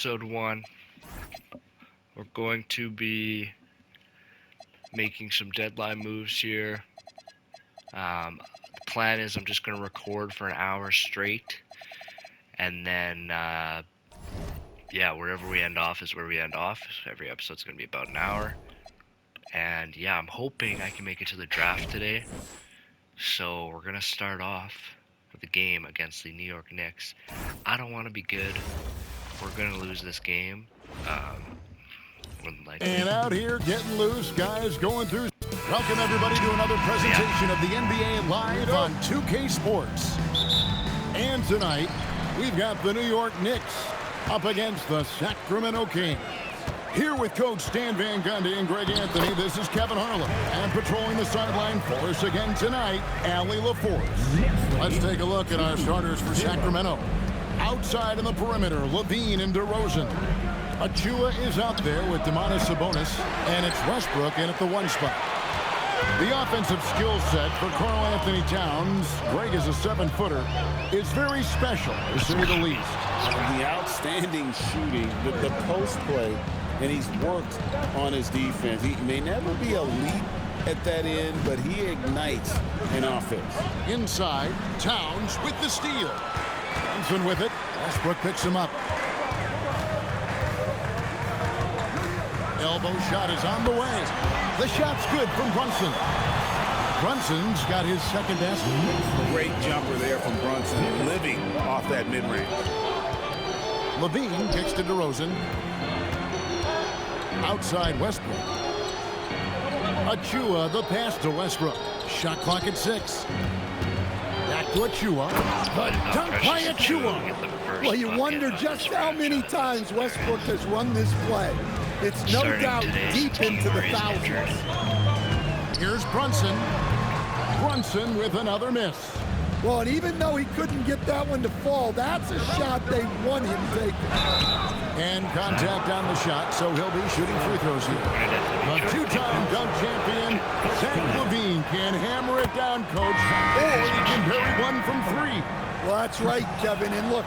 episode 1. We're going to be making some deadline moves here. The plan is I'm just going to record for an hour straight, and then wherever we end off is where we end off. Every episode's going to be about an hour. And yeah, I'm hoping I can make it to the draft today. So we're going to start off with a game against the New York Knicks. I don't want to be good. We're going to lose this game. And out here getting loose, guys going through. Welcome everybody to another presentation of the NBA Live on 2K Sports. And tonight, we've got the New York Knicks up against the Sacramento Kings. Here with Coach Stan Van Gundy and Greg Anthony, this is Kevin Harlan. And patrolling the sideline for us again tonight, Allie LaForce. Let's take a look at our starters for Sacramento. Outside in the perimeter, Levine and DeRozan. Achua is out there with Domantas Sabonis, and it's Westbrook in at the 1 spot. The offensive skill set for Karl Anthony Towns, Greg is a 7-footer, is very special, to say the least. The outstanding shooting, the post play, and he's worked on his defense. He may never be elite at that end, but he ignites an offense. Inside, Towns with the steal. Brunson with it. Westbrook picks him up. Elbow shot is on the way. The shot's good from Brunson. Brunson's got his second basket. Great jumper there from Brunson, living off that mid-range. Levine kicks to DeRozan. Outside Westbrook. Achua, the pass to Westbrook. Shot clock at 6. Back to Achua. The dunk by Achua. Well, you wonder just how many times Westbrook has run this play. It's no doubt deep into the thousands. Here's Brunson. Brunson with another miss. Well, and even though he couldn't get that one to fall, that's a shot they want him taking. And contact on the shot, so he'll be shooting free throws here. A 2-time dunk champion, Zach Levine can hammer it down, Coach, or he can bury one from 3. Well, that's right, Kevin. And look,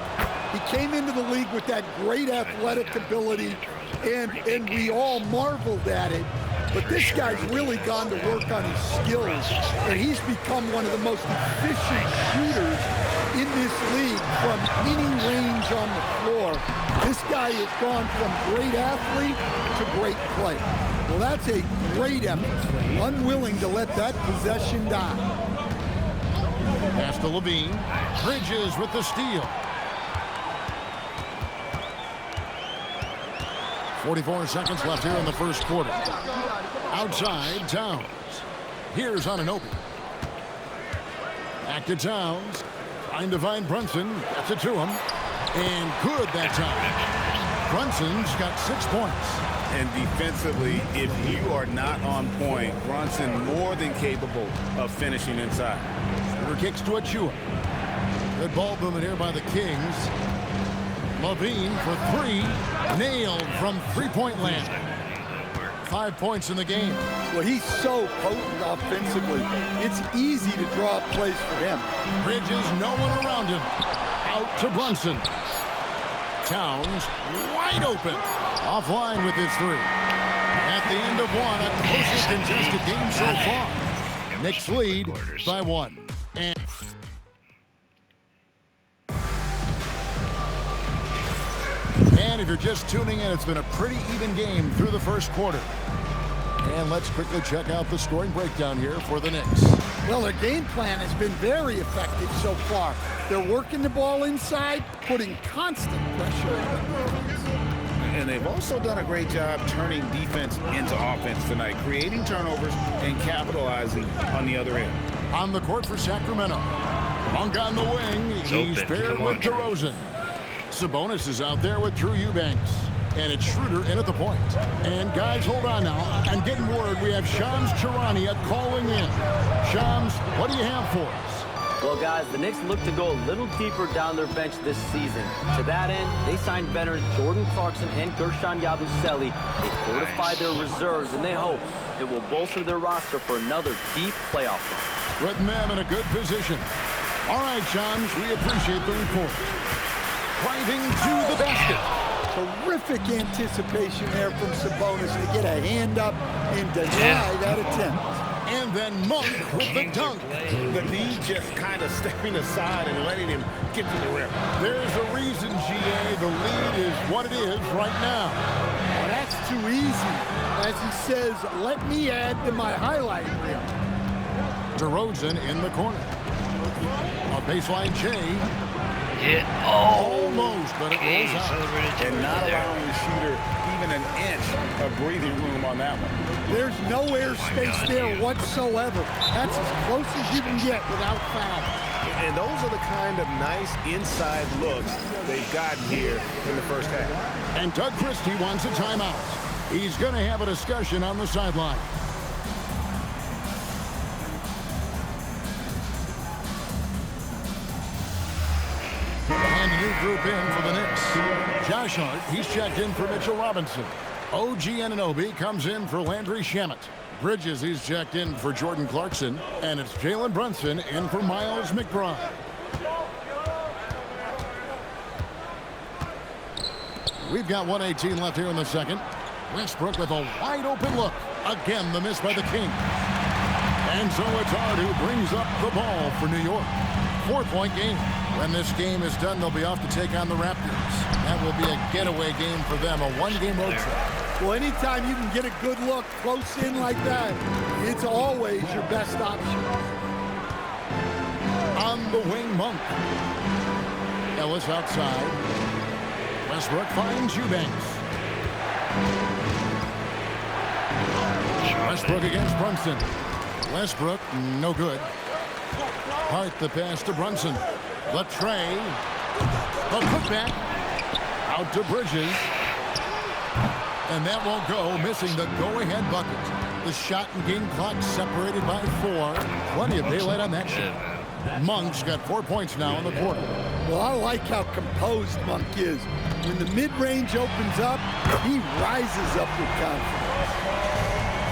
he came into the league with that great athletic ability, and we all marveled at it. But this guy's really gone to work on his skills, and he's become one of the most efficient shooters in this league from any range on the floor. This guy has gone from great athlete to great player. Well, that's a great effort. Unwilling to let that possession die. Pass to Levine. Bridges with the steal. 44 seconds left here in the first quarter. Outside, Towns. Here's Anunoby. Back to Towns. Trying to find Brunson. Gets it to him. And good that time. Brunson's got 6 points. And defensively, if you are not on point, Brunson more than capable of finishing inside. Shooter kicks to Achua. Good ball movement here by the Kings. Levine for 3. Nailed from 3-point land. 5 points in the game. Well, he's so potent offensively. It's easy to draw plays for him. Bridges, no one around him. Out to Brunson. Towns wide open. Offline with his 3. At the end of 1, a closely contested game so far. Knicks lead by 1. And if you're just tuning in, it's been a pretty even game through the first quarter. And let's quickly check out the scoring breakdown here for the Knicks. Well, their game plan has been very effective so far. They're working the ball inside, putting constant pressure on the And they've also done a great job turning defense into offense tonight, creating turnovers and capitalizing on the other end. On the court for Sacramento. Monk on the wing. He's paired with DeRozan. Sabonis is out there with Drew Eubanks. And it's Schroeder in at the point. And guys, hold on now. I'm getting word we have Shams Charania calling in. Shams, what do you have for us? Well, guys, the Knicks look to go a little deeper down their bench this season. To that end, they signed veterans Jordan Clarkson and Gershon Yabusele. They fortified their reserves, and they hope it will bolster their roster for another deep playoff run. Putting them in a good position. All right, Shams, we appreciate the report. Driving to the basket. Terrific anticipation there from Sabonis to get a hand up and deny that attempt. And then Monk with the dunk. The knee just kind of stepping aside and letting him get to the rim. There's a reason, GA. The lead is what it is right now. Well, that's too easy. As he says, let me add to my highlight reel. DeRozan in the corner. A baseline J. Almost, but it rolls out. And not allowing the shooter even an inch of breathing room on that one. There's no airspace there whatsoever. That's as close as you can get without foul. And those are the kind of nice inside looks they've gotten here in the first half. And Doug Christie wants a timeout. He's going to have a discussion on the sideline. And a new group in for the Knicks. Josh Hart, he's checked in for Mitchell Robinson. OG Anunoby comes in for Landry Shamet. Bridges, he's checked in for Jordan Clarkson. And it's Jalen Brunson in for Miles McBride. We've got 1:18 left here in the second. Westbrook with a wide open look. Again, the miss by the King. And so it's Hart who brings up the ball for New York. 4-point game. When this game is done, they'll be off to take on the Raptors. That will be a getaway game for them, a one-game road trip. Well, anytime you can get a good look close in like that, it's always your best option. On the wing, Monk. Ellis outside. Westbrook finds Eubanks. Westbrook against Brunson. Westbrook, no good. Hart the pass to Brunson. Latrey. The putback. Out to Bridges. And that won't go, missing the go-ahead bucket. The shot and game clock separated by 4. Plenty of daylight on that shot. Monk's got 4 points now in the quarter. Well, I like how composed Monk is. When the mid-range opens up, he rises up with confidence.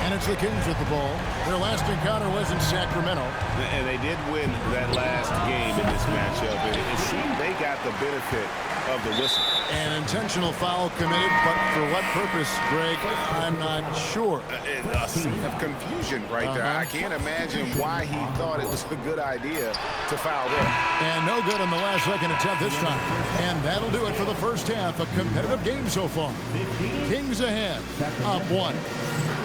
And it's the Kings with the ball. Their last encounter was in Sacramento. And they did win that last game in this matchup. It seemed they got the benefit of the whistle. An intentional foul committed, but for what purpose, Greg, I'm not sure. A scene of confusion right there. I can't imagine why he thought it was a good idea to foul there. And no good on the last second attempt this time. And that'll do it for the first half. A competitive game so far. Kings ahead, up 1.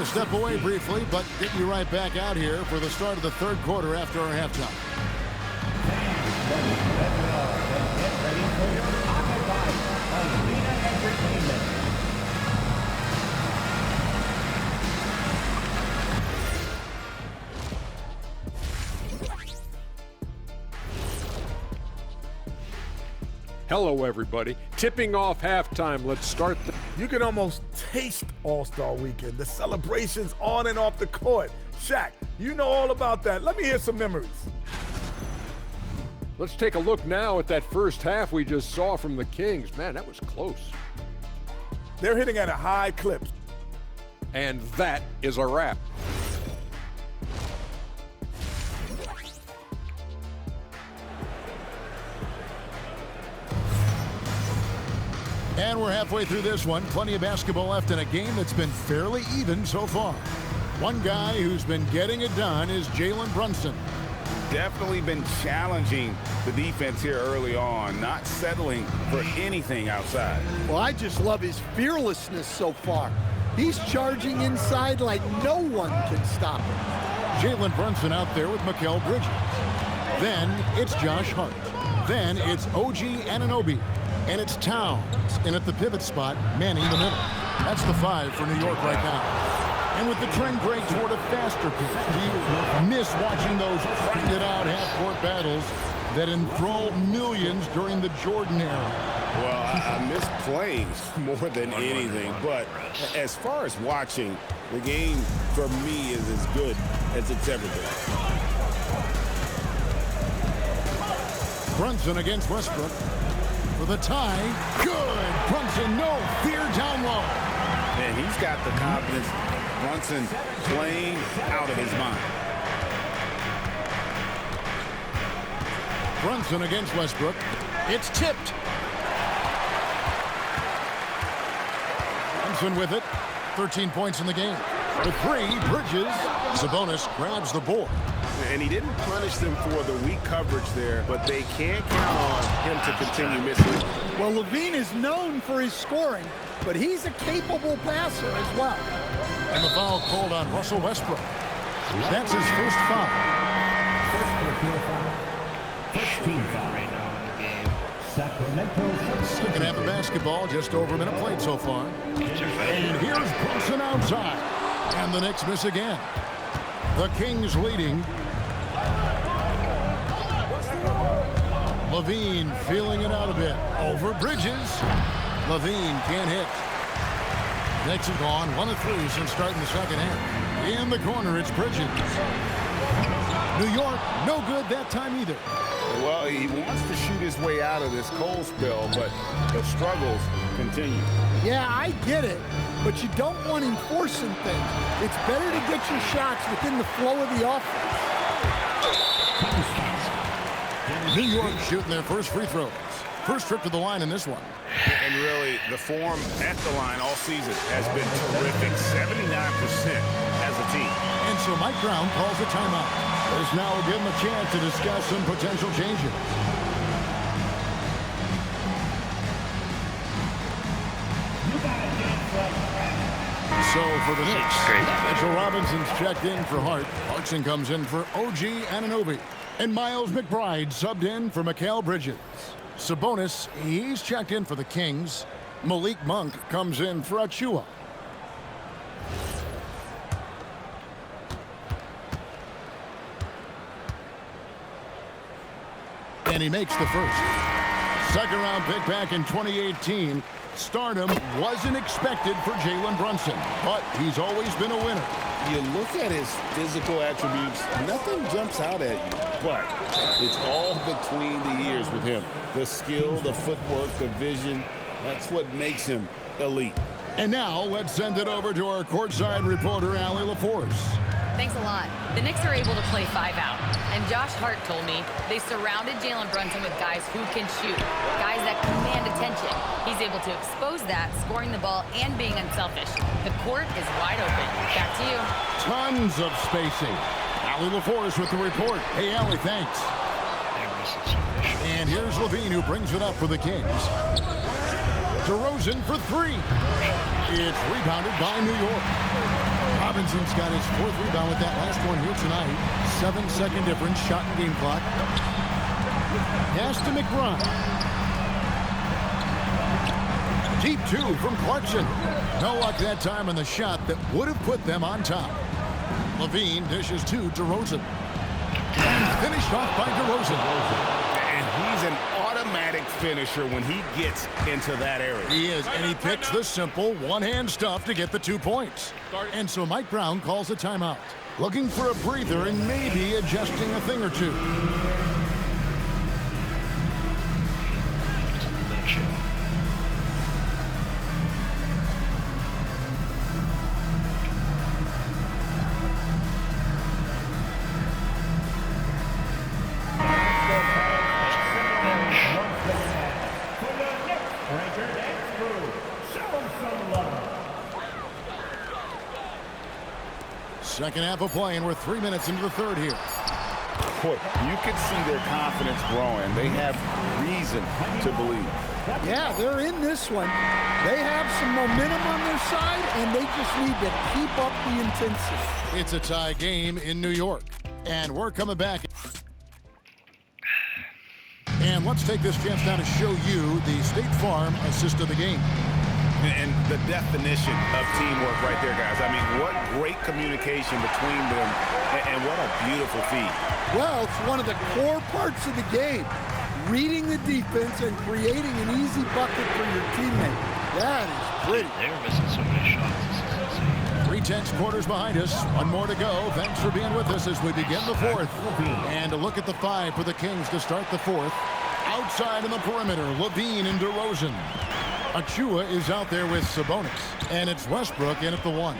A step away briefly, but get you right back out here for the start of the third quarter after our halftime. Hello, everybody. Tipping off halftime. Let's start. You can almost taste All-Star Weekend, the celebrations on and off the court. Shaq, you know all about that. Let me hear some memories. Let's take a look now at that first half we just saw from the Kings. Man, that was close. They're hitting at a high clip. And that is a wrap. And we're halfway through this one. Plenty of basketball left in a game that's been fairly even so far. One guy who's been getting it done is Jalen Brunson. Definitely been challenging the defense here early on, not settling for anything outside. Well, I just love his fearlessness so far. He's charging inside like no one can stop him. Jalen Brunson out there with Mikal Bridges. Then it's Josh Hart. Then it's OG Anunoby. And it's Towns in at the pivot spot, manning the middle. That's the 5 for New York right now. And with the trend break toward a faster pace, do you miss watching those fight-it-out half-court battles that enthralled millions during the Jordan era? Well, I miss playing more than anything, but as far as watching, the game for me is as good as it's ever been. Brunson against Westbrook. For the tie, good. Brunson, no fear down low. And he's got the confidence. Brunson playing out of his mind. Brunson against Westbrook. It's tipped. Brunson with it. 13 points in the game. The three, Bridges. Sabonis grabs the board. And he didn't punish them for the weak coverage there, but they can't count on him to continue missing. Well, Levine is known for his scoring, but he's a capable passer as well. And the foul called on Russell Westbrook. That's his first foul. First team foul Right now in the game. Sacramento. Second half of basketball, just over a minute played so far. And here's Brunson outside. And the Knicks miss again. The Kings leading. Levine feeling it out a bit. Over Bridges. Levine can't hit. Knicks have gone 1 of 3 since starting the second half. In the corner, it's Bridges. New York, no good that time either. Well, he wants to shoot his way out of this cold spell, but the struggles continue. Yeah, I get it, but you don't want him forcing things. It's better to get your shots within the flow of the offense. New York shooting their first free throws. First trip to the line in this one. And really, the form at the line all season has been terrific. 79% as a team. And so Mike Brown calls a timeout. This now will give him a chance to discuss some potential changes. So for the Knicks, Mitchell Robinson's checked in for Hart. Clarkson comes in for OG Anunoby. And Miles McBride subbed in for Mikal Bridges. Sabonis, he's checked in for the Kings. Malik Monk comes in for Achua. And he makes the first. Second round pick back in 2018. Stardom wasn't expected for Jalen Brunson, but he's always been a winner. You look at his physical attributes, nothing jumps out at you, but it's all between the ears with him. The skill, the footwork, the vision, that's what makes him elite. And now let's send it over to our courtside reporter, Allie LaForce. Thanks a lot. The Knicks are able to play 5 out. And Josh Hart told me they surrounded Jalen Brunson with guys who can shoot, guys that command attention. He's able to expose that, scoring the ball and being unselfish. The court is wide open. Back to you. Tons of spacing. Allie LaForce with the report. Hey, Allie, thanks. And here's Levine who brings it up for the Kings. DeRozan for 3. It's rebounded by New York. Robinson's got his 4th rebound with that last one here tonight. 7-second difference, shot and game clock. Pass to McBride. Deep 2 from Clarkson. No luck that time on the shot that would have put them on top. Levine dishes to DeRozan. And finished off by DeRozan. And he's an automatic finisher when he gets into that area. He is, and he picks the simple one-hand stuff to get the 2 points. And so Mike Brown calls a timeout, looking for a breather and maybe adjusting a thing or two. Second half of play, and we're 3 minutes into the third here. Boy, you can see their confidence growing. They have reason to believe. Yeah, they're in this one. They have some momentum on their side, and they just need to keep up the intensity. It's a tie game in New York, and we're coming back. And let's take this chance now to show you the State Farm assist of the game. And the definition of teamwork right there, guys. I mean, what great communication between them, and what a beautiful feed. Well, it's one of the core parts of the game. Reading the defense and creating an easy bucket for your teammate. That is pretty. They were missing so many shots. This is insane. 3 quarters behind us. One more to go. Thanks for being with us as we begin the fourth. And a look at the 5 for the Kings to start the fourth. Outside in the perimeter, Levine and DeRozan. Achua is out there with Sabonis. And it's Westbrook in at the 1.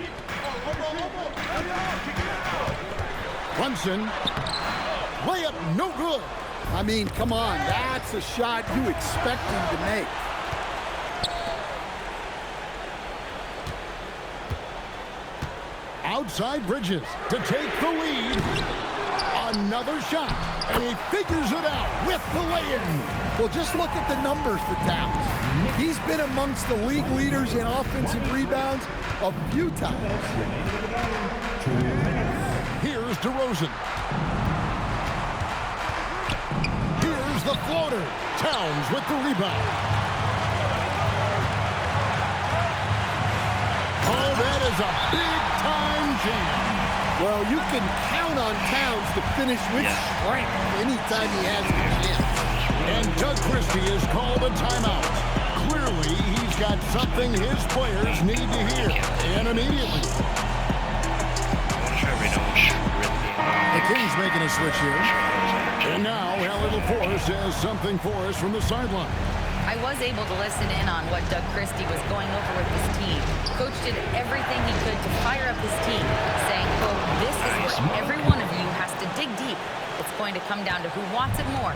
Brunson. Layup, no good. I mean, come on. That's a shot you expect him to make. Outside Bridges to take the lead. Another shot, and he figures it out with the lay-in. Well, just look at the numbers for Towns. He's been amongst the league leaders in offensive rebounds a few times. Here's DeRozan. Here's the floater. Towns with the rebound. Oh, that is a big-time jam. Well, you can count on Towns to finish with strength anytime he has the chance. And Doug Christie has called a timeout. Clearly, he's got something his players need to hear, and immediately. The Kings making a switch here. And now, Allie LaForce has something for us from the sideline. I was able to listen in on what Doug Christie was going over with his team. Coach did everything he could to fire up his team, saying, quote, "This is where every one of you has to dig deep. It's going to come down to who wants it more.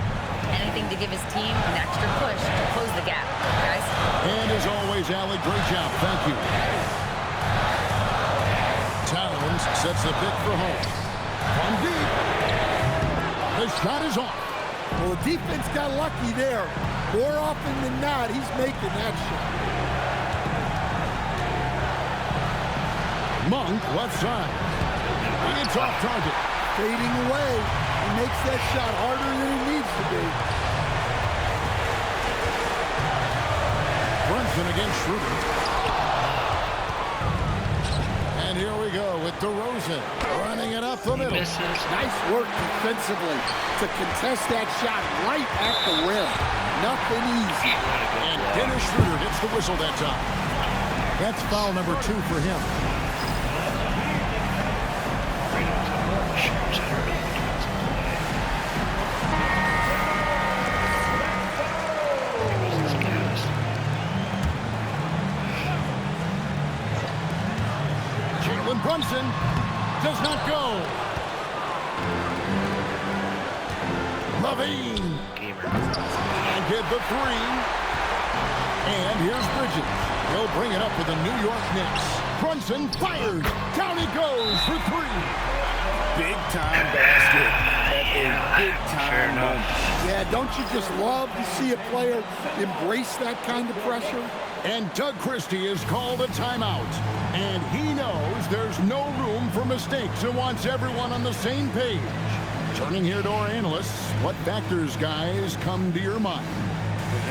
Anything to give his team an extra push to close the gap." Guys? And as always, Allie, great job. Thank you. Towns sets the pick for home. From deep. The shot is off. Well, the defense got lucky there. More often than not, he's making that shot. Monk, left side. It's off target. Fading away. He makes that shot harder than it needs to be. Brunson against Schroeder. And here we go with DeRozan running it up the middle. Nice work defensively to contest that shot right at the rim. Nothing easy. And Dennis Schroeder hits the whistle that time. That's foul number 2 for him. Brunson does not go. Levine. And get the 3. And here's Bridges. He'll bring it up for the New York Knicks. Brunson fires. Down he goes for 3. Big-time basket at a big-time moment. Yeah, don't you just love to see a player embrace that kind of pressure? And Doug Christie has called a timeout. And he knows there's no room for mistakes and wants everyone on the same page. Turning here to our analysts, what factors, guys, come to your mind?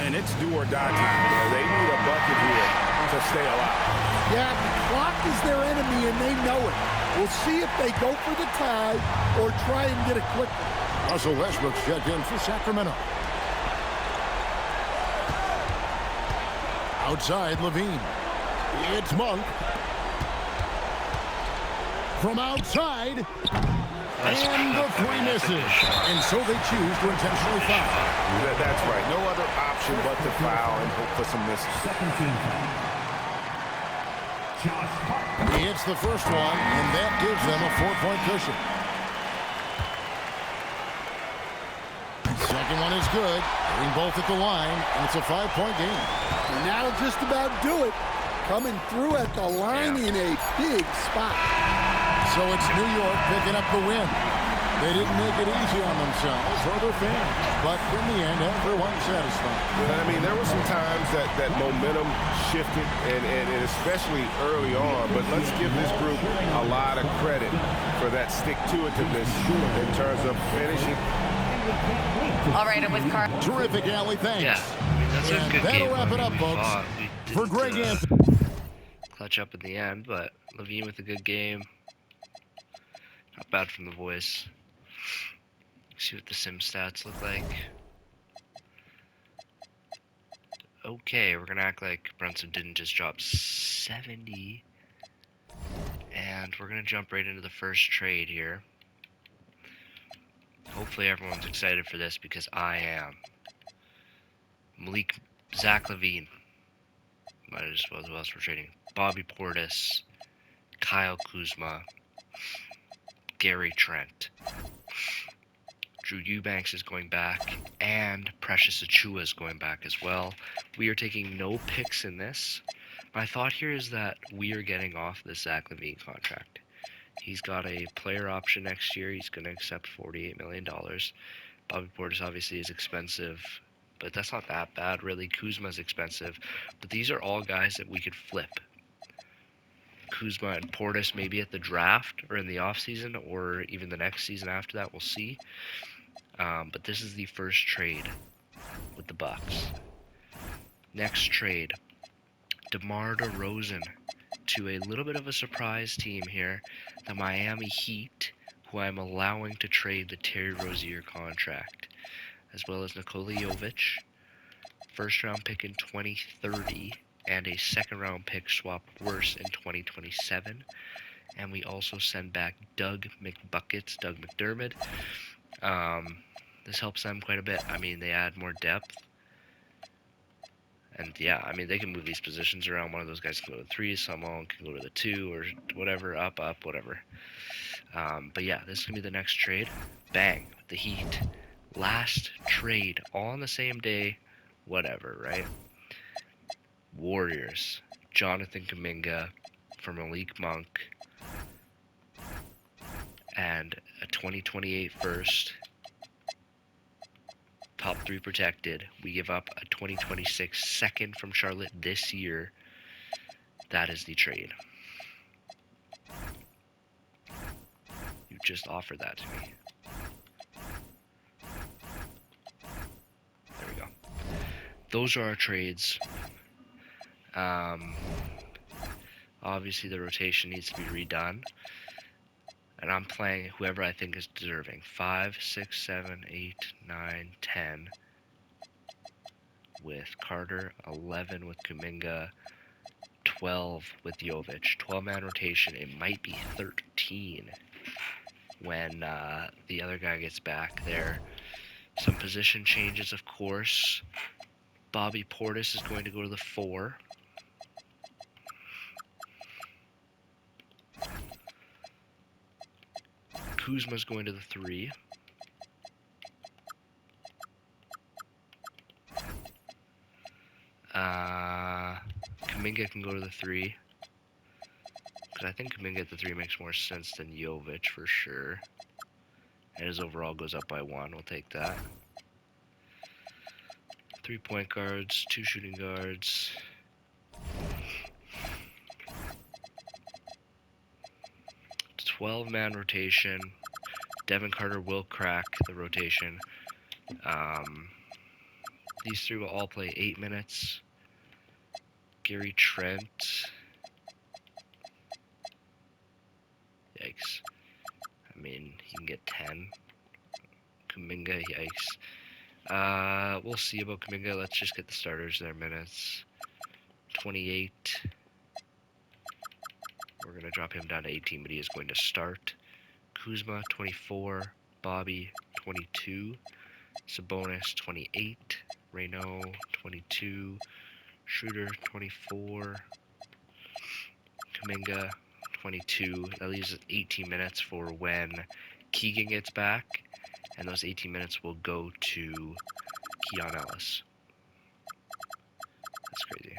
And it's do or die time. They need a bucket here to stay alive. Yeah, the clock is their enemy, and they know it. We'll see if they go for the tie or try and get it quicker. Russell Westbrook's checked in for Sacramento. Outside, Levine. It's Monk. From outside. And the 3 misses. And so they choose to intentionally foul. That's right. No other option but to foul and hope for some misses. He hits the first one, and that gives them a 4-point cushion. Second one is good. Hitting both at the line, and it's a 5-point game. And that'll just about do it. Coming through at the line in a big spot. So it's New York picking up the win. They didn't make it easy on themselves or their fans. But in the end, everyone's satisfied. I mean, there were some times that momentum shifted, and especially early on. But let's give this group a lot of credit for that stick-to-itiveness in terms of finishing. All right, I'm with Carl. Terrific, Allie. Thanks. Yeah, I mean, that's a good that'll game. wrap it up, folks. For Greg Anthony. Clutch up in the end, but Levine with a good game. Not bad from the voice. See what the sim stats look like. Okay, we're gonna act like Brunson didn't just drop 70. And we're gonna jump right into the first trade here. Hopefully everyone's excited for this because I am. Zach Levine. Might as well who else we're trading. Bobby Portis. Kyle Kuzma. Gary Trent. Drew Eubanks is going back, and Precious Achiuwa is going back as well. We are taking no picks in this. My thought here is that we are getting off the Zach Levine contract. He's got a player option next year. He's going to accept $48 million. Bobby Portis obviously is expensive, but that's not that bad, really. Kuzma's expensive. But these are all guys that we could flip. Kuzma and Portis maybe at the draft or in the offseason or even the next season after that. We'll see. But this is the first trade with the Bucks. Next trade, DeMar DeRozan to a little bit of a surprise team here, the Miami Heat, who I'm allowing to trade the Terry Rozier contract, as well as Nikola Jovic, first round pick in 2030, and a second round pick swap worse in 2027. And we also send back Doug McDermott. This helps them quite a bit. I mean, they add more depth. And yeah, I mean, they can move these positions around. One of those guys can go to the 3, someone can go to the 2, or whatever, up, whatever. But yeah, this is going to be the next trade. Bang, the Heat. Last trade, all on the same day, whatever, right? Warriors, Jonathan Kuminga for Malik Monk, and a 2028 first. Top 3 protected. We give up a 2026 second from Charlotte this year. That is the trade. You just offered that to me. There we go. Those are our trades. Obviously the rotation needs to be redone. And I'm playing whoever I think is deserving. 5, 6, 7, 8, 9, 10 with Carter, 11 with Kuminga, 12 with Jovic. 12-man rotation. It might be 13 when the other guy gets back there. Some position changes, of course. Bobby Portis is going to go to the 4. Kuzma's going to the 3. Kuminga can go to the 3. Because I think Kuminga at the 3 makes more sense than Jovic for sure. And his overall goes up by 1. We'll take that. 3 point guards, 2 shooting guards. It's 12-man rotation. Devin Carter will crack the rotation. These 3 will all play 8 minutes. Gary Trent. Yikes. I mean, he can get 10. Kuminga, yikes. We'll see about Kuminga. Let's just get the starters their minutes. 28. We're going to drop him down to 18, but he is going to start. Kuzma, 24. Bobby, 22. Sabonis, 28. Reynaud, 22. Schroeder, 24. Kuminga, 22. That leaves us 18 minutes for when Keegan gets back. And those 18 minutes will go to Keon Ellis. That's crazy.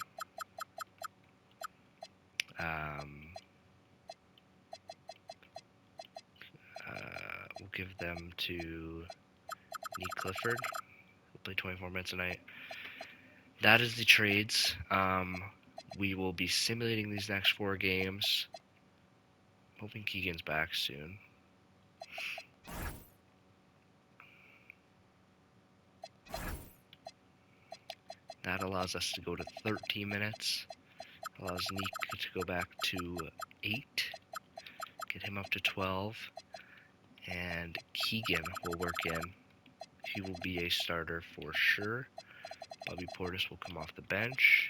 We'll give them to Nick Clifford. He'll play 24 minutes a night. That is the trades. We will be simulating these next 4 games. Hoping Keegan's back soon. That allows us to go to 13 minutes. Allows Nick to go back to 8. Get him up to 12. And Keegan will work in. He will be a starter for sure. Bobby Portis will come off the bench.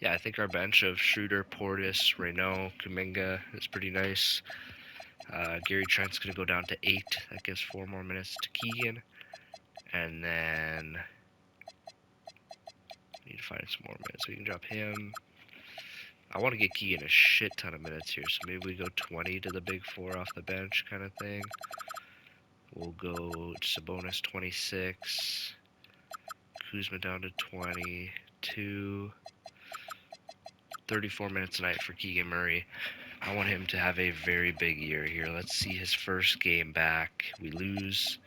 Yeah, I think our bench of Schroeder, Portis, Reynaud, Kuminga is pretty nice. Gary Trent's going to go down to 8. That gives 4 more minutes to Keegan. And then we need to find some more minutes. We can drop him. I want to get Keegan a shit ton of minutes here. So maybe we go 20 to the big 4 off the bench kind of thing. We'll go Sabonis 26. Kuzma down to 22. 34 minutes tonight for Keegan Murray. I want him to have a very big year here. Let's see his first game back. We lose,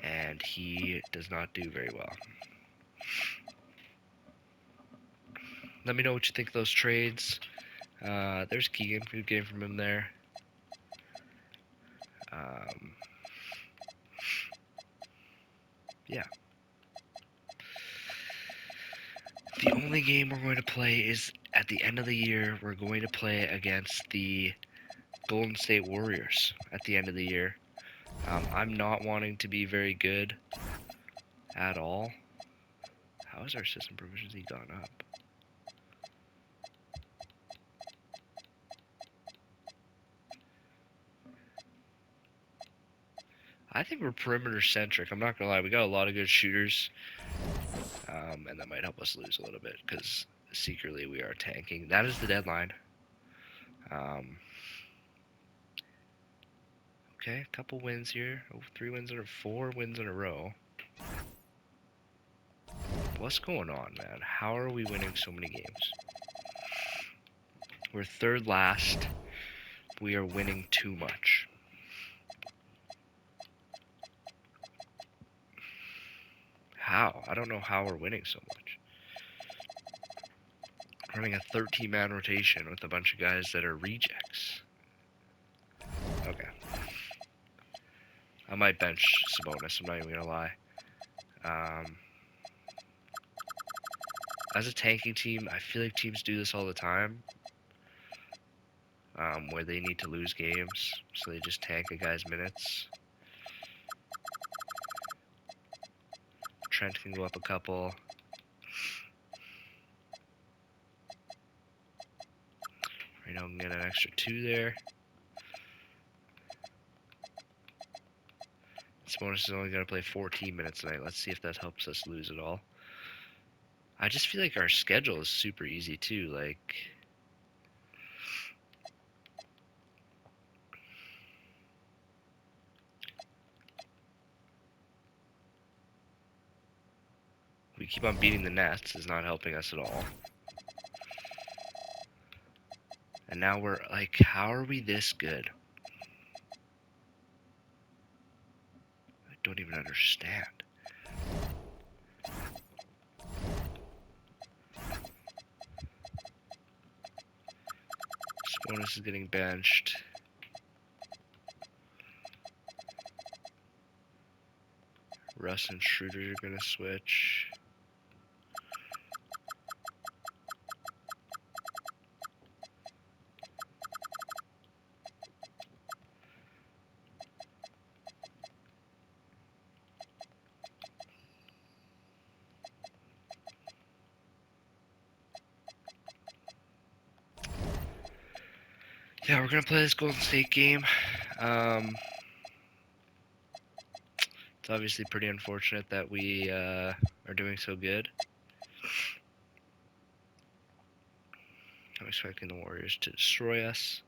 and he does not do very well. Let me know what you think of those trades. There's Keegan. Good game from him there. Yeah. The only game we're going to play is at the end of the year. We're going to play against the Golden State Warriors at the end of the year. I'm not wanting to be very good at all. How has our system proficiency gone up? I think we're perimeter centric. I'm not gonna lie, we got a lot of good shooters, and that might help us lose a little bit because secretly we are tanking. That is the deadline. Okay, a couple wins here. 4 wins in a row. What's going on, man? How are we winning so many games? We're third last. We are winning too much. How? I don't know how we're winning so much. Running a 13-man rotation with a bunch of guys that are rejects. Okay. I might bench Sabonis, I'm not even gonna lie. As a tanking team, I feel like teams do this all the time. Where they need to lose games, so they just tank a guy's minutes. Trent can go up a couple. Right now, can get an extra 2 there. Sabonis is only going to play 14 minutes tonight. Let's see if that helps us lose at all. I just feel like our schedule is super easy too. Like, we keep on beating the Nets is not helping us at all. And now we're like, how are we this good? I don't even understand. Sabonis is getting benched. Russ and Schroeder are going to switch. Yeah, we're going to play this Golden State game. It's obviously pretty unfortunate that we are doing so good. I'm expecting the Warriors to destroy us.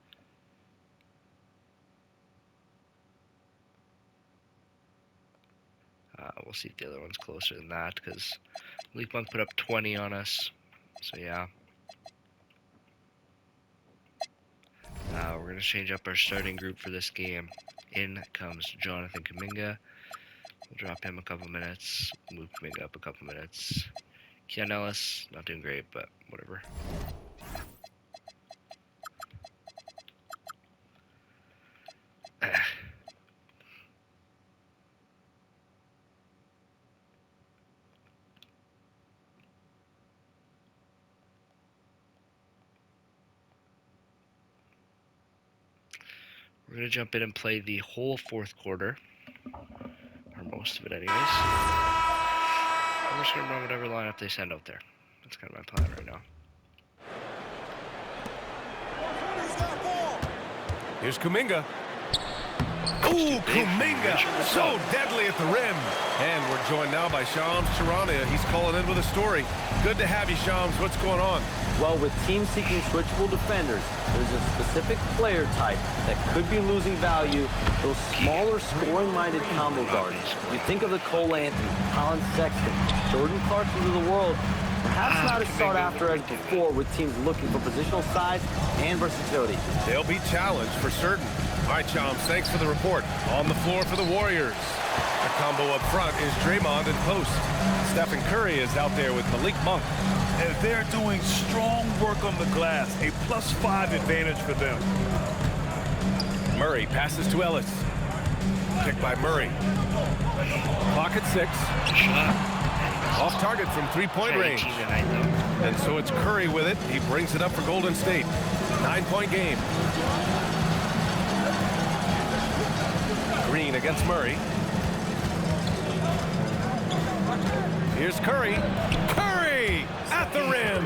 We'll see if the other one's closer than that, because League Monk put up 20 on us. So yeah. We're going to change up our starting group for this game. In comes Jonathan Kuminga. We'll drop him a couple minutes. Move Kuminga up a couple minutes. Keon Ellis, not doing great, but whatever. We're going to jump in and play the whole fourth quarter. Or most of it anyways. I'm just going to run whatever lineup they send out there. That's kind of my plan right now. Here's Kuminga. Ooh, Kuminga, so deadly at the rim. And we're joined now by Shams Charania. He's calling in with a story. Good to have you, Shams. What's going on? Well, with teams seeking switchable defenders, there's a specific player type that could be losing value, those smaller scoring-minded combo guards. You think of the Cole Anthony, Colin Sexton, Jordan Clarksons of the world, Perhaps not as sought after as before with teams looking for positional size and versatility. They'll be challenged for certain. All right, Chums, thanks for the report. On the floor for the Warriors. The combo up front is Draymond and post. Stephen Curry is out there with Malik Monk. And they're doing strong work on the glass. A +5 advantage for them. Murray passes to Ellis. Kick by Murray. Clock at 6. Off target from three-point range. And so it's Curry with it. He brings it up for Golden State. 9-point game. Green against Murray. Here's Curry. Curry at the rim.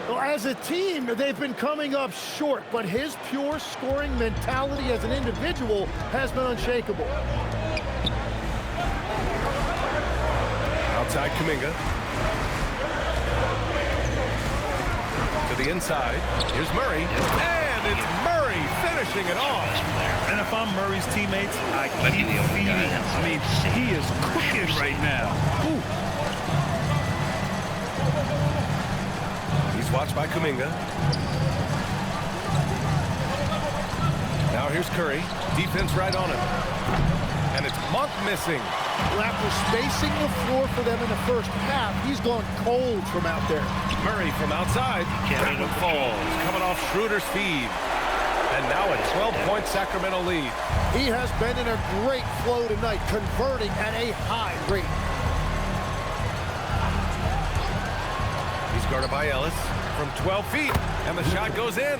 Well, as a team, they've been coming up short, but his pure scoring mentality as an individual has been unshakable. Outside Kuminga. To the inside. Here's Murray. And it's Murray finishing it off. And if I'm Murray's teammates, I keep feeding him. I mean, he is cooking right now. Ooh. He's watched by Kuminga. Now here's Curry. Defense right on him. And it's Monk missing. Well, after spacing the floor for them in the first half, he's gone cold from out there. Murray from outside. That one falls. Coming off Schroeder's feed. And now a 12-point Sacramento lead. He has been in a great flow tonight, converting at a high rate. He's guarded by Ellis from 12 feet. And the shot goes in.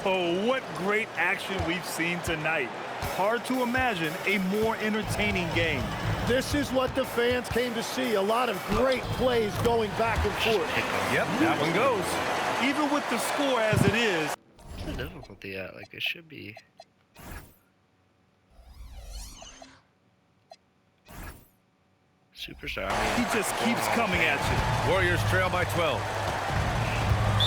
Oh, what great action we've seen tonight. Hard to imagine a more entertaining game. This is what the fans came to see. A lot of great plays going back and forth. Yep, that one goes. Even with the score as it is. What's the difficulty at? Like, it should be... Superstar. I mean, he just keeps coming at you. Warriors trail by 12.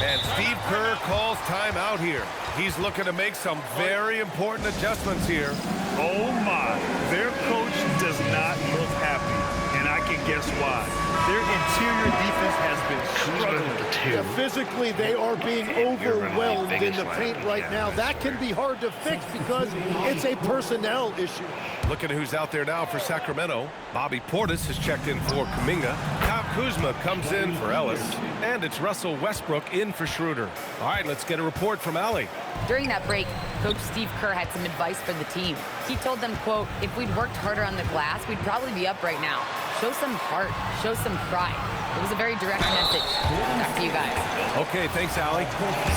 And Steve Kerr calls timeout here. He's looking to make some very important adjustments here. Oh my, their coach does not look happy, and I can guess why. Their interior defense has been struggling. Yeah, physically, they are being overwhelmed in the paint right now. That can be hard to fix because it's a personnel issue. Look at who's out there now for Sacramento. Bobby Portis has checked in for Kuminga. Kyle Kuzma comes in for Ellis. And it's Russell Westbrook in for Schroeder. All right, let's get a report from Allie. During that break, Coach Steve Kerr had some advice for the team. He told them, quote, if we'd worked harder on the glass, we'd probably be up right now. Show some heart, show some pride. It was a very direct message. Back to you guys. Okay, thanks, Allie.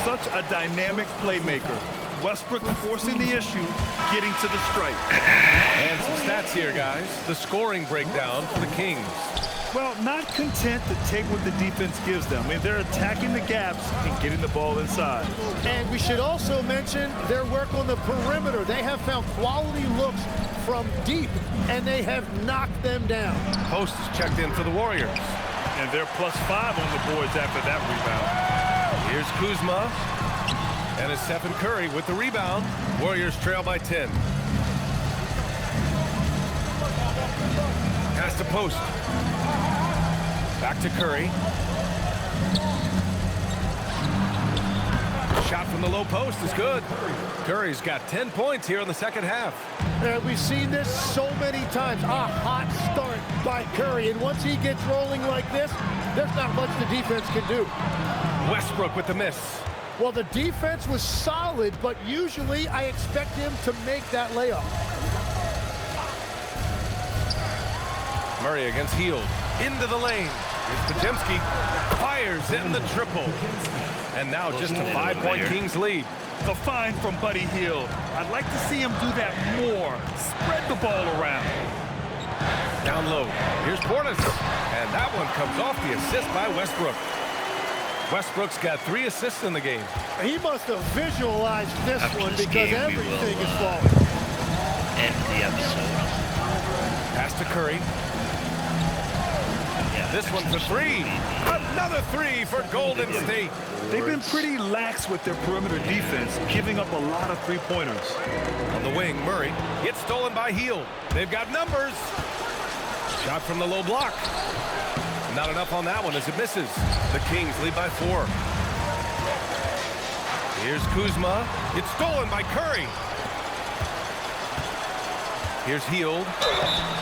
Such a dynamic playmaker. Westbrook forcing the issue, getting to the stripe. And some stats here, guys. The scoring breakdown for the Kings. Well, not content to take what the defense gives them. I mean, they're attacking the gaps and getting the ball inside. And we should also mention their work on the perimeter. They have found quality looks from deep, and they have knocked them down. Post is checked in for the Warriors. And they're +5 on the boards after that rebound. Here's Kuzma. And it's Stephen Curry with the rebound. Warriors trail by 10. Pass to post. Back to Curry. Shot from the low post is good. Curry's got 10 points here in the second half. And we've seen this so many times. A hot start by Curry. And once he gets rolling like this, there's not much the defense can do. Westbrook with the miss. Well, the defense was solid, but usually I expect him to make that layup. Murray against Hield. Into the lane. Here's Podziemski. Fires in the triple. And now just a 5-point Kings lead. The find from Buddy Hield. I'd like to see him do that more. Spread the ball around. Down low. Here's Portis. And that one comes off the assist by Westbrook. Westbrook's got 3 assists in the game. He must have visualized this one because everything is falling. End the episode. Pass to Curry. This one for 3. Another 3 for Golden State. They've been pretty lax with their perimeter defense, giving up a lot of 3-pointers. On the wing, Murray gets stolen by Hield. They've got numbers. Shot from the low block. Not enough on that one as it misses. The Kings lead by 4. Here's Kuzma. It's stolen by Curry. Here's Hield.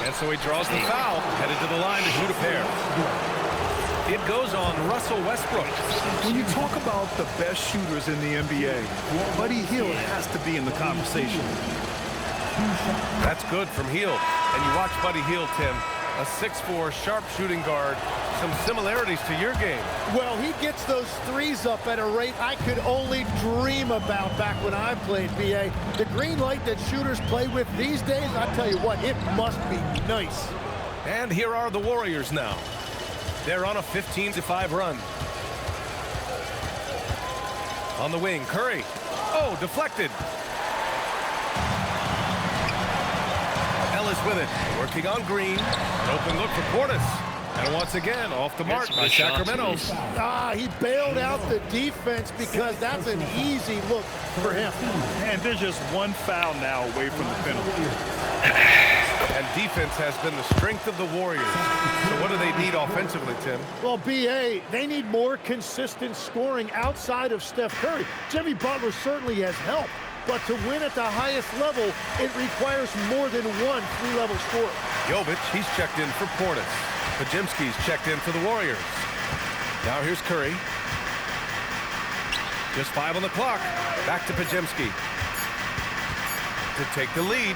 And so he draws the foul, headed to the line to shoot a pair. It goes on Russell Westbrook. When you talk about the best shooters in the NBA, Buddy Hield has to be in the conversation. That's good from Hield. And you watch Buddy Hield, Tim, a 6'4", sharp shooting guard. Some similarities to your game. Well, he gets those threes up at a rate I could only dream about back when I played, B.A. The green light that shooters play with these days, I tell you what, it must be nice. And here are the Warriors now. They're on a 15-5 run. On the wing, Curry. Oh, deflected. Ellis with it, working on Green. An open look for Portis. And once again, off the mark by Sacramento. He bailed out the defense because that's an easy look for him. And there's just one foul now away from the penalty. And defense has been the strength of the Warriors. So what do they need offensively, Tim? Well, B.A., they need more consistent scoring outside of Steph Curry. Jimmy Butler certainly has helped, but to win at the highest level, it requires more than one three-level scorer. Jovic, he's checked in for Portis. Pajemski's checked in for the Warriors. Now here's Curry. Just 5 on the clock. Back to Pajemski. To take the lead.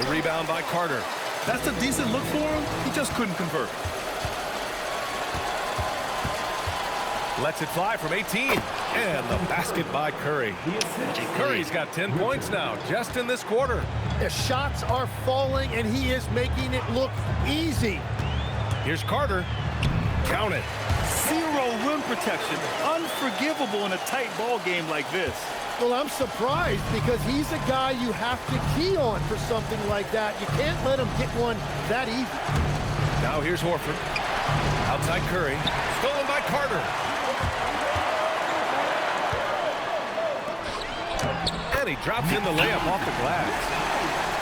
The rebound by Carter. That's a decent look for him. He just couldn't convert. Lets it fly from 18. And the basket by Curry. Curry's got 10 points now, just in this quarter. The shots are falling, and he is making it look easy. Here's Carter. Count it. Zero rim protection. Unforgivable in a tight ball game like this. Well, I'm surprised because he's a guy you have to key on for something like that. You can't let him get one that easy. Now here's Horford. Outside Curry. Stolen by Carter. And he drops in the layup off the glass.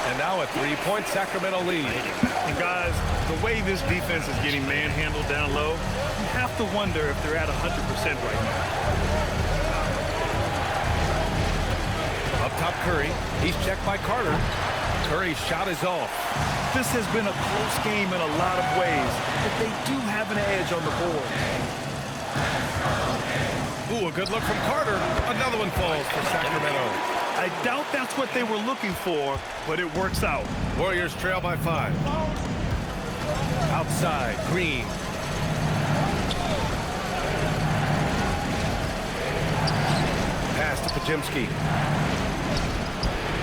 And now a 3-point Sacramento lead. And guys, the way this defense is getting manhandled down low, you have to wonder if they're at 100% right now. Up top, Curry. He's checked by Carter. Curry's shot is off. This has been a close game in a lot of ways, but they do have an edge on the board. Ooh, a good look from Carter. Another one falls for Sacramento. I doubt that's what they were looking for, but it works out. Warriors trail by 5. Outside, Green. Pass to Pajemski.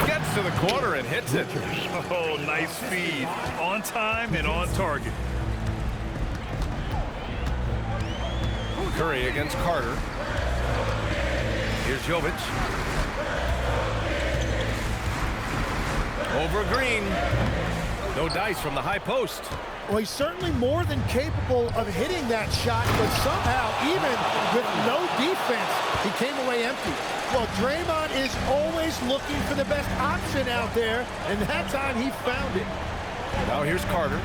Gets to the corner and hits it. Oh, nice feed. On time and on target. Curry against Carter. Here's Jovic. Over Green. No dice from the high post. Well, he's certainly more than capable of hitting that shot, but somehow, even with no defense, he came away empty. Well, Draymond is always looking for the best option out there, and that time he found it. Now here's Carter.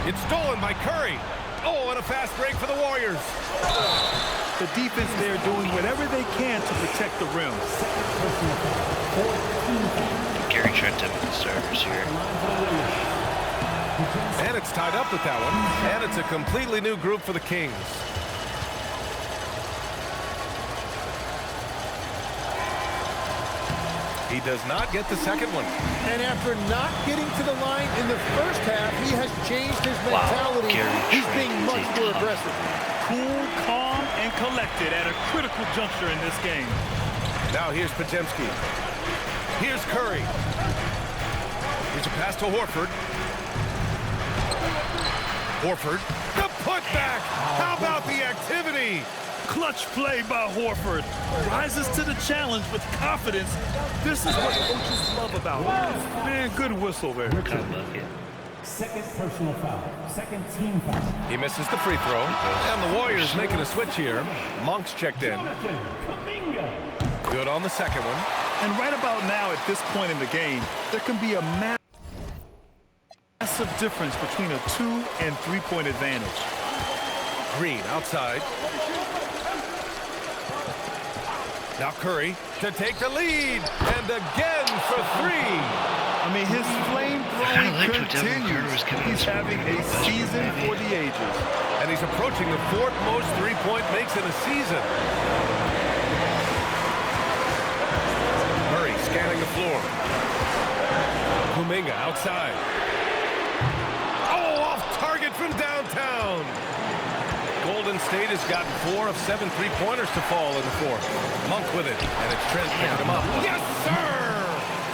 It's stolen by Curry. Oh, and a fast break for the Warriors. The defense there doing whatever they can to protect the rim. Gary Trent with the starters here. And it's tied up with that one. And it's a completely new group for the Kings. He does not get the second one. And after not getting to the line in the first half, he has changed his mentality. He's being much more aggressive. Cool, calm, and collected at a critical juncture in this game. Now here's Pajemski. Here's Curry. Here's a pass to Horford. Horford. The putback. How about the activity? Clutch play by Horford. Rises to the challenge with confidence. This is what coaches love about him. Man, good whistle there. Second personal foul. Second team foul. He misses the free throw. And the Warriors making a switch here. Monk's checked in. Good on the second one. And right about now, at this point in the game, there can be a massive massive difference between a 2- and 3-point advantage. Green outside. Now Curry to take the lead. And again for 3. I mean, his flame throwing continues. He's having a season for the ages. And he's approaching the 4th most 3-point makes in a season. Murray scanning the floor. Kuminga outside. Oh, off target from downtown. Golden State has gotten 4 of 7 3-pointers to fall in the 4th. Monk with it, and it's Trent picking him up. Yes, sir!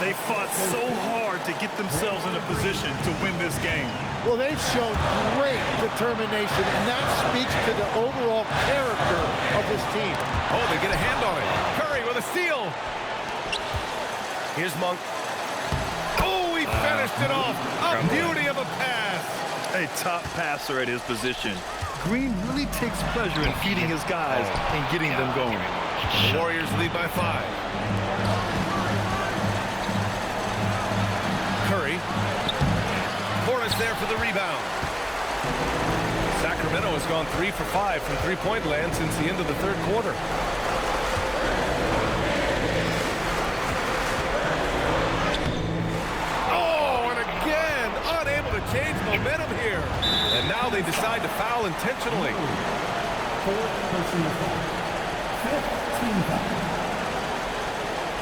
They fought so hard to get themselves in a position to win this game. Well, they've shown great determination, and that speaks to the overall character of this team. Oh, they get a hand on it. Curry with a steal. Here's Monk. Oh, he finished it off. A beauty of a pass. A top passer at his position. Green really takes pleasure in feeding his guys and getting them going. The Warriors lead by 5. Curry. Portis there for the rebound. Sacramento has gone 3 for 5 from 3-point land since the end of the 3rd quarter. Oh, and again, unable to change momentum here. And now they decide to foul intentionally. 4th personal foul. 5th team foul.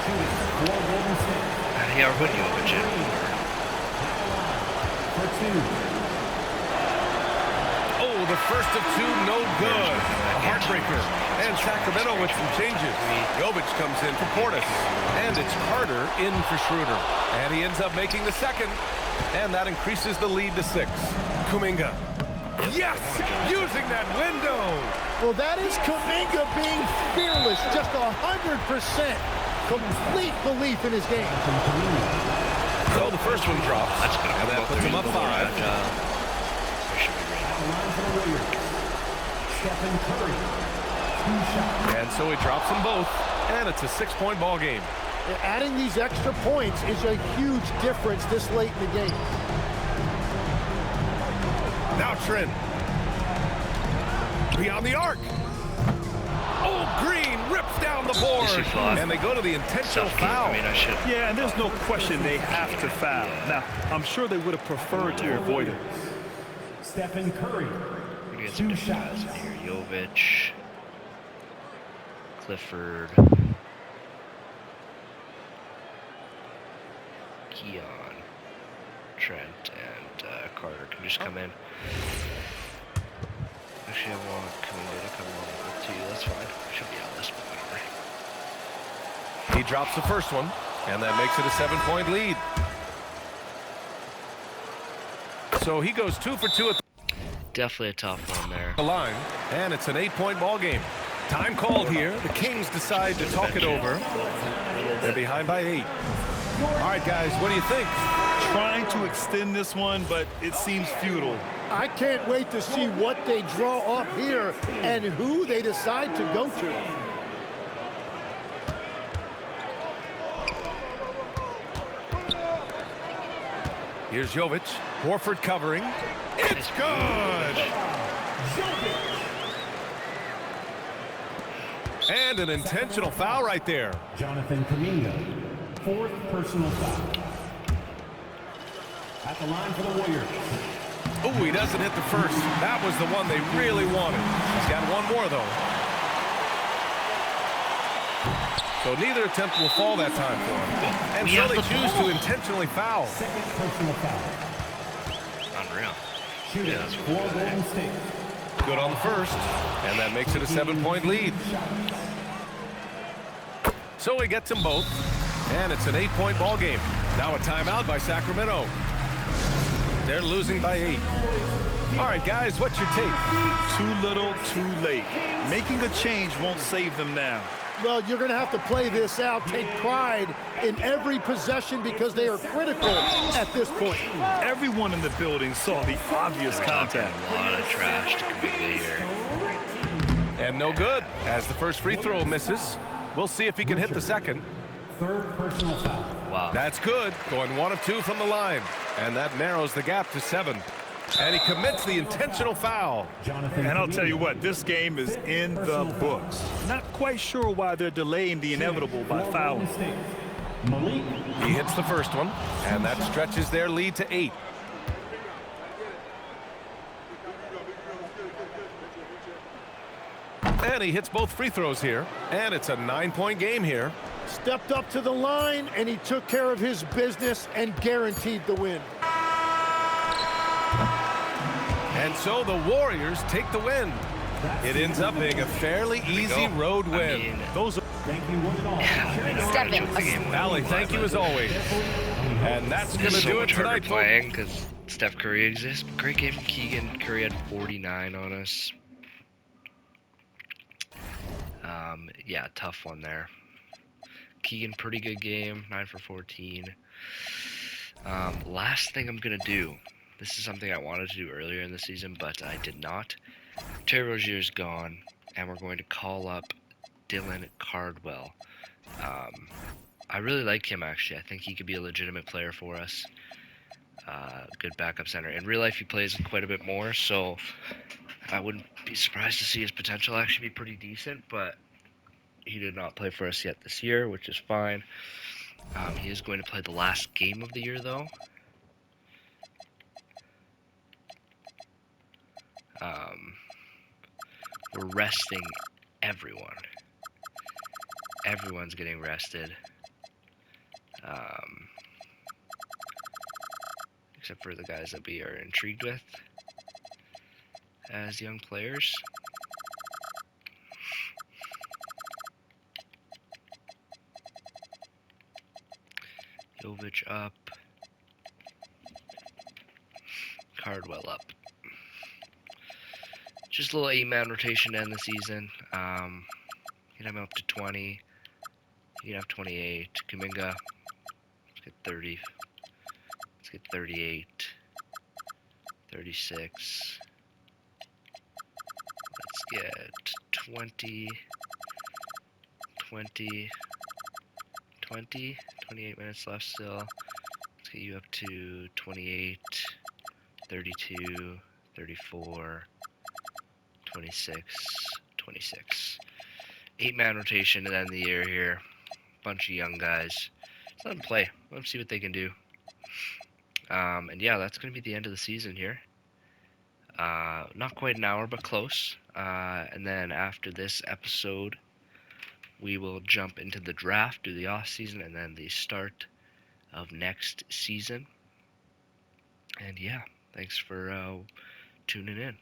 Shooting for Golden State. Yeah, we're winning over Jim. For 2. Oh, the first of 2, no good. A heartbreaker. And Sacramento with some changes. Jovic comes in for Portis. And it's Carter in for Schroeder. And he ends up making the 2nd. And that increases the lead to 6. Kuminga. Yes! Using that window! Well, that is Kuminga being fearless. Just 100%. Complete belief in his game. So the first one drops. That's going to come that up puts him up 5. Stephen Curry. 2 shots. And so he drops them both. And it's a 6-point ball game. Adding these extra points is a huge difference this late in the game. Now Trent. Beyond the arc. Oh, Green rips down the board. And they go to the intentional foul. Yeah, and there's no question they have to foul. Now, I'm sure they would have preferred to avoid it. Stephen Curry. We get some different guys in here. Jovic. Clifford. Keon. Trent and Carter can just come in. Actually, I want Kuminga to come along with 2. That's fine. Should be out this one. Whatever. He drops the first one, and that makes it a 7-point lead. So he goes 2 for 2 at Definitely a tough one there. the line, and it's an 8-point ball game. Time called here. The Kings decide to talk it over. They're behind by 8. All right, guys, what do you think? Trying to extend this one, but it seems futile. I can't wait to see what they draw up here and who they decide to go to. Here's Jovic. Horford covering. It's good! And an intentional foul right there. Jonathan Kuminga. 4th personal foul. At the line for the Warriors. Oh, he doesn't hit the first. That was the one they really wanted. He's got one more, though. So neither attempt will fall that time for him. And so they choose to intentionally foul. 2nd personal foul. Unreal. Shooting for Golden State. Good on the first. And that makes it a 7-point lead. So he gets them both. And it's an 8-point ball game. Now a timeout by Sacramento. They're losing by 8. All right, guys, what's your take? Too little, too late. Making a change won't save them now. Well, you're going to have to play this out, take pride in every possession because they are critical at this point. Everyone in the building saw the obvious contact. A lot of trash to Kuminga here. And no good, as the first free throw misses. We'll see if he can hit the second. 3rd personal foul. wow. That's good. Going 1 of 2 from the line. And that narrows the gap to 7. And he commits the intentional foul. And I'll tell you what, this game is in the books. Not quite sure why they're delaying the inevitable by fouling. He hits the first one, and that stretches their lead to 8. And he hits both free throws here, and it's a 9-point game here. Stepped up to the line, and he took care of his business and guaranteed the win. And so the Warriors take the win. It ends up being a fairly easy road win. I mean, Those are Allie, thank you as always. And that's going to so do it much harder tonight, playing because Steph Curry exists. Great game from Keegan. Curry had 49 on us. Yeah, tough one there. Keegan, pretty good game, 9 for 14. Last thing I'm going to do. This is something I wanted to do earlier in the season, but I did not. Terry Rozier's gone, and we're going to call up Dylan Cardwell. I really like him, actually. I think he could be a legitimate player for us. Good backup center. In real life, he plays quite a bit more, so I wouldn't be surprised to see his potential actually be pretty decent, but he did not play for us yet this year, which is fine. He is going to play the last game of the year, though. We're resting everyone. Everyone's getting rested. Except for the guys that we are intrigued with as young players. Jovic up. Cardwell up. Just a little 8-man rotation to end the season. You can have him up to 20. You can have 28. Kuminga. Let's get 30. Let's get 38. 36. Let's get 20. 20. 20. 28 minutes left still. Let's get you up to 28. 32. 34. 26, 26. 8-man rotation to end the year here. Bunch of young guys. Let's let them play. Let them see what they can do. And yeah, that's going to be the end of the season here. Not quite an hour, but close. And then after this episode, we will jump into the draft, do the off season, and then the start of next season. And yeah, thanks for tuning in.